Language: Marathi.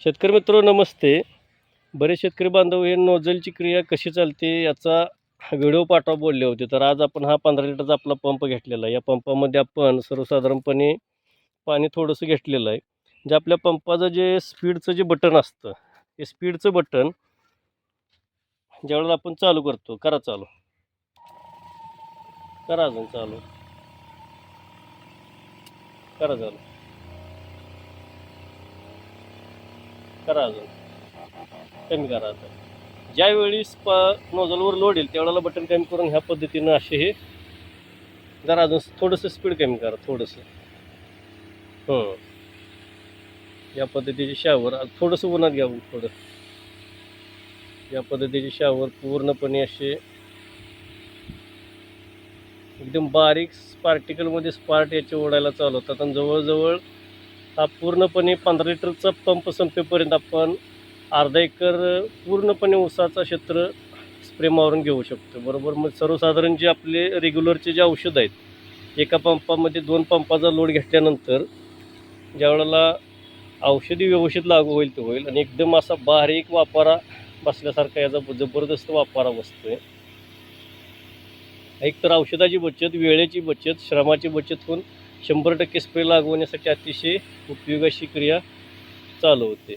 शेतकरी मित्र नमस्ते. बरेच शेतकरी बांधव हे नोझलची क्रिया कशी चालते याचा व्हिडिओ पाठवा बोलले होते. तर आज आपण हा 15 लिटरचा आपला पंप घेतलेला आहे. या पंपामध्ये आपण सर्वसाधारणपणे पाणी थोडंसं घेतलेलं आहे. जे आपल्या पंपाचं जे स्पीडचं जे बटन असतं, ते स्पीडचं बटन ज्यावेळेला आपण चालू करतो, करा चालू, करा अजून चालू, करा चालू, करा अजून, कमी करा आता. ज्यावेळेस नोझलवर लोड येईल त्यावेळेला बटन कमी करून ह्या पद्धतीनं असे हे जरा अजून थोडंसं स्पीड कमी करा थोडंसं. या पद्धतीचे शावर थोडंसं उन्हात घ्यावं थोडं. या पद्धतीचे शावर पूर्णपणे असे एकदम बारीक पार्टिकलमध्ये स्पार्ट याचे ओढायला चालू होतात आणि जवळजवळ हा पूर्णपणे 15 लिटरचा पंप संपेपर्यंत आपण अर्धा एकर पूर्णपणे ऊसाचा क्षेत्र स्प्रे मारून घेऊ शकतो बरोबर. मग सर्वसाधारण जे आपले रेग्युलरचे जे औषध आहेत, एका पंपामध्ये 2 पंपाचा लोड घेतल्यानंतर ज्यावेळेला औषधी व्यवस्थित लागू होईल ते होईल आणि एकदम असा बारीक वाफारा बसल्यासारखा याचा जबरदस्त वाफारा बसतोय. एक तर औषधाची बचत, वेळेची बचत, श्रमाची बचत होऊन 100% स्प्रे लागवण्यासाठी अतिशय उपयोगाची क्रिया चालू होते.